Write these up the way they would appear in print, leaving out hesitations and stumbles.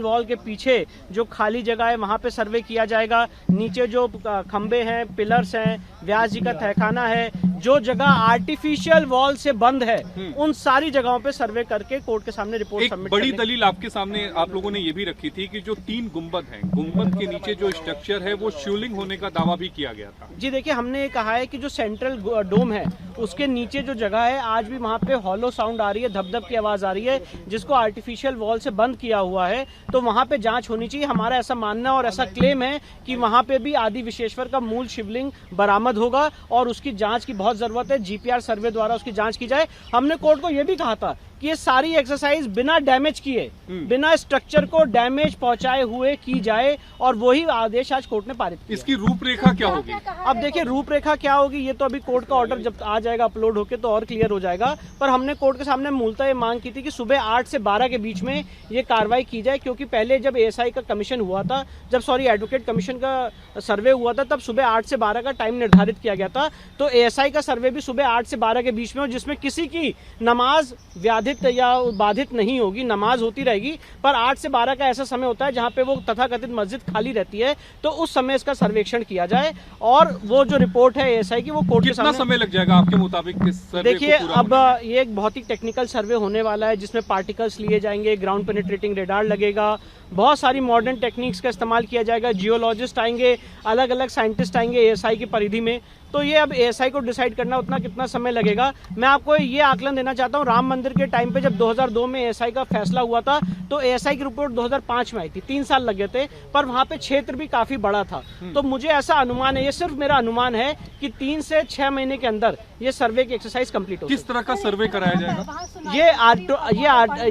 Wall के पीछे जो खाली जगह है वहाँ पे सर्वे किया जाएगा। नीचे जो खंबे हैं, पिलर्स हैं, व्यास जी का तहखाना है, जो जगह आर्टिफिशियल वॉल से बंद है, उन सारी जगहों पे सर्वे करके कोर्ट के सामने रिपोर्ट सबमिट बड़ी दलील आपके सामने आप लोगों ने ये भी रखी थी कि जो 3 गुंबद हैं, गुंबद के नीचे जो स्ट्रक्चर है वो शिवलिंग होने का दावा भी किया गया था। जी देखिए, हमने ये कहा है कि जो सेंट्रल डोम है उसके नीचे जो जगह है आज भी वहाँ पे हॉलो साउंड आ रही है, धप-धप की आवाज आ रही है, जिसको आर्टिफिशियल वॉल से बंद किया हुआ है। तो वहाँ पे जांच होनी चाहिए। हमारा ऐसा मानना और ऐसा क्लेम है कि वहाँ पे भी आदि विश्वेश्वर का मूल शिवलिंग बरामद होगा और उसकी जांच की बहुत जरूरत है। जीपीआर सर्वे द्वारा उसकी जांच की जाए। हमने कोर्ट को यह भी कहा था कि ये सारी एक्सरसाइज बिना डैमेज किए, बिना स्ट्रक्चर को डैमेज पहुंचाए हुए की जाए, और वही आदेश आज कोर्ट ने पारित किया। इसकी रूपरेखा क्या होगी? अब देखिए, रूपरेखा क्या होगी ये तो अभी कोर्ट का ऑर्डर जब आ जाएगा अपलोड होके तो और क्लियर हो जाएगा। पर हमने कोर्ट के सामने मूलतः ये मांग की थी कि सुबह 8 से 12 के बीच में ये कार्रवाई की जाए, क्योंकि पहले जब एएसआई का कमीशन हुआ था, एडवोकेट कमीशन का सर्वे हुआ था, तब सुबह 8 से 12 का टाइम निर्धारित किया गया था। तो एएसआई का सर्वे भी सुबह 8 से 12 के बीच में हो, जिसमें किसी की नमाज या बाधित नहीं होगी, नमाज होती रहेगी। पर 8 से 12 का ऐसा समय होता है जहां पे वो तथाकथित मस्जिद खाली रहती है, तो उस समय इसका सर्वेक्षण किया जाए और वो जो रिपोर्ट है एएसआई की वो कोर्ट के सामने। कितना समय लग जाएगा आपके मुताबिक इस सर्वे को देखिए, पूरा अब ये एक बहुत ही टेक्निकल सर्वे होने वाला है, जिसमें पार्टिकल्स लिए जाएंगे, ग्राउंड पेनिट्रेटिंग रेडार लगेगा, बहुत सारी मॉडर्न टेक्निक्स का इस्तेमाल किया जाएगा, जियोलॉजिस्ट आएंगे, अलग अलग साइंटिस्ट आएंगे एएसआई की परिधि में। तो ये अब एएसआई को डिसाइड करना उतना कितना समय लगेगा। मैं आपको ये आकलन देना चाहता हूँ, राम मंदिर के टाइम पे जब 2002 में एएसआई का फैसला हुआ था तो एएसआई की रिपोर्ट 2005 में आई थी, 3 साल लगे थे, पर वहाँ पे क्षेत्र भी काफी बड़ा था। तो मुझे ऐसा अनुमान है, ये सिर्फ मेरा अनुमान है कि 3 से 6 महीने के अंदर ये सर्वे की एक्सरसाइज कंप्लीट होगी। किस तरह का सर्वे कराया जाएगा?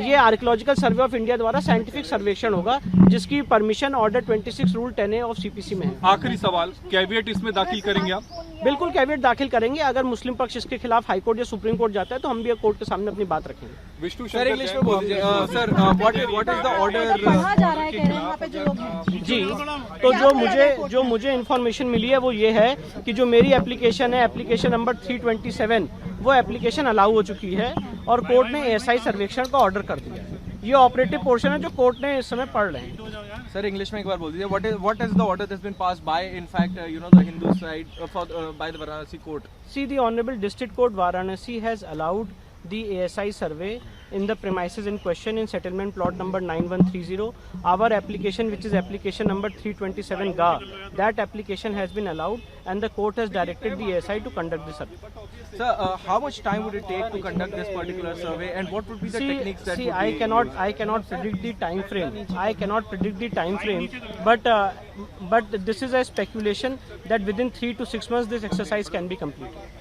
ये आर्कियोलॉजिकल सर्वे ऑफ इंडिया द्वारा साइंटिफिक सर्वेक्षण होगा, जिसकी permission order 26 rule 10A of CPC में है। आखिरी सवाल, कैविएट इसमें दाखिल करेंगे आप? बिल्कुल कैविएट दाखिल करेंगे। अगर मुस्लिम पक्ष इसके खिलाफ हाई कोर्ट या सुप्रीम कोर्ट जाता है तो हम भी कोर्ट के सामने अपनी बात रखेंगे। विष्णु सर, इंग्लिश में बोल दीजिए। Sir, what is the order? जी, तो जो मुझे इन्फॉर्मेशन मिली है वो ये है कि जो मेरी एप्लीकेशन है, एप्लीकेशन नंबर 327, वो एप्लीकेशन अलाउ हो चुकी है और कोर्ट ने एएसआई सर्वेक्षण का ऑर्डर कर दिया है। ये ऑपरेटिव पोर्शन है जो कोर्ट ने इस समय पढ़ रहे हैं। सर, इंग्लिश में एक बार बोल दीजिए। What is the order that's been passed by in fact the Hindu side for by the Varanasi court? See, the Honorable District Court Varanasi has allowed the ASI survey in the premises in question in settlement plot number 9130. Our application, which is application number 327 GA, that application has been allowed and the court has directed the ASI to conduct the survey. Sir, how much time would it take to conduct this particular survey, and what would be the techniques that would be used? I cannot predict the time frame. I cannot predict the time frame, but this is a speculation that within 3 to 6 months this exercise can be completed.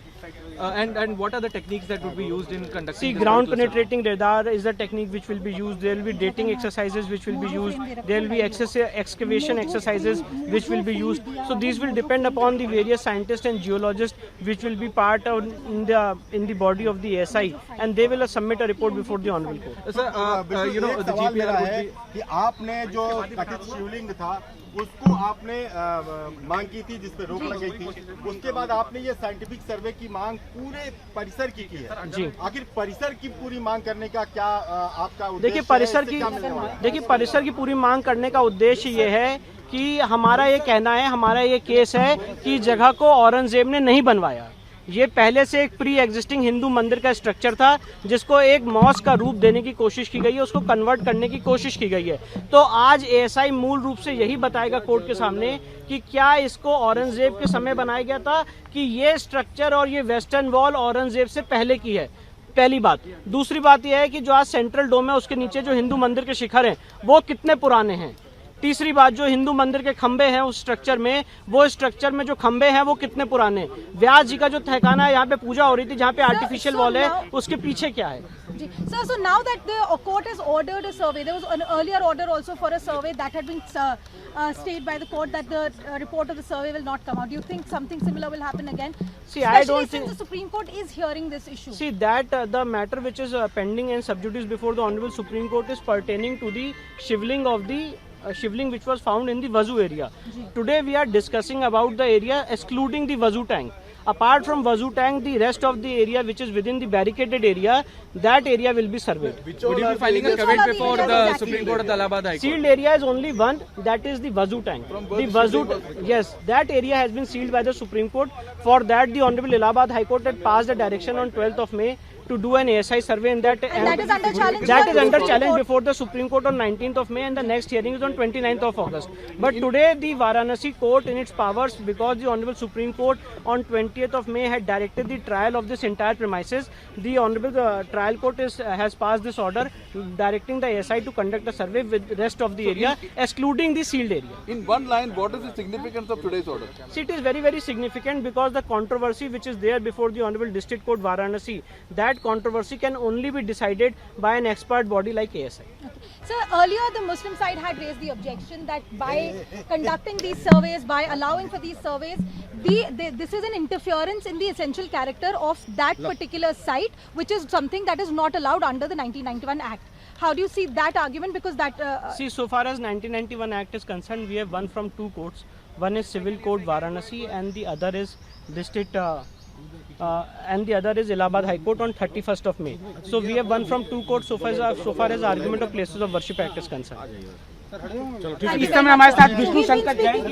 And what are the techniques that would be used in conducting? See, ground penetrating radar is the technique which will be used. There will be dating exercises which will be used. There will be excavation exercises which will be used. So these will depend upon the various scientists and geologists which will be part of in the body of the ASI, and they will submit a report before the honorable court. Sir, the GPR would be कि आपने जो कथित शिवलिंग था उसको आपने मांग की थी, जिस पे रोक लग गई थी। उसके बाद आपने ये साइंटिफिक सर्वे की मांग पूरे परिसर की है जी। आखिर परिसर की पूरी मांग करने का क्या आपका उद्देश्य? देखिए, परिसर की पूरी मांग करने का उद्देश्य ये है कि हमारा ये कहना है, हमारा ये केस है कि जगह को औरंगजेब ने नहीं बनवाया। ये पहले से एक प्री एग्जिस्टिंग हिंदू मंदिर का स्ट्रक्चर था, जिसको एक मॉस्क का रूप देने की कोशिश की गई है, उसको कन्वर्ट करने की कोशिश की गई है। तो आज एएसआई मूल रूप से यही बताएगा कोर्ट के सामने कि क्या इसको औरंगजेब के समय बनाया गया था कि ये स्ट्रक्चर और ये वेस्टर्न वॉल औरंगजेब से पहले की है। पहली बात। दूसरी बात यह है कि जो आज सेंट्रल डोम है उसके नीचे जो हिंदू मंदिर के शिखर हैं वो कितने पुराने हैं। तीसरी बात, जो हिंदू मंदिर के खंबे हैं उस स्ट्रक्चर में, वो स्ट्रक्चर में जो खंबे हैं वो कितने पुराने। व्यास जी का जो तहखाना है, यहाँ पे पूजा हो रही थी, जहाँ पे आर्टिफिशियल वॉल है, उसके पीछे क्या है। Sir, so now that the court has ordered a survey, there was an earlier order also for a survey that had been stayed by the court that the report of the survey will not come out. Do you think something similar will happen again? See, especially I don't think since the Supreme Court is hearing this issue. See, that the matter which is pending and sub judice before the Honorable Supreme Court is pertaining to the shivling of the shivling which was found in the Vazu area. Today we are discussing about the area excluding the Vazu tank. Apart from Wazoo Tank, the rest of the area which is within the barricaded area, that area will be surveyed. Would you be filing a Which all caveat are the before areas the exactly? Supreme Court of the Allahabad High Court? Sealed area is only one, that is the Wazoo Tank. The Wazoo, yes, that area has been sealed by the Supreme Court. For that, the Honorable Allahabad High Court had passed a direction on 12th of May to do an ASI survey in that. And that is under challenge. That by is the under Supreme challenge Court. before the Supreme Court on 19th of May, and the next hearing is on 29th of August. But today the Varanasi court in its powers, because the Honorable Supreme Court on 20th of May had directed the trial of this entire premises, the Honorable trial court has passed this order directing the ASI to conduct a survey with the rest of the area, excluding the sealed area. In one line, what is the significance of today's order? See, it is very, very significant because the controversy which is there before the Honorable District Court Varanasi, that controversy can only be decided by an expert body like ASI. So earlier the Muslim side had raised the objection that by conducting these surveys, by allowing for these surveys, this is an interference in the essential character of that particular site, which is something that is not allowed under the 1991 Act. How do you see that argument? Because that... See, so far as 1991 Act is concerned, we have one from two courts. One is Civil Court Varanasi and the other is District and the other is Allahabad High Court on 31st of May. So we have one from two courts so far as argument of places of worship act is concerned. इस समय हमारे साथ विष्णु शंकर जैन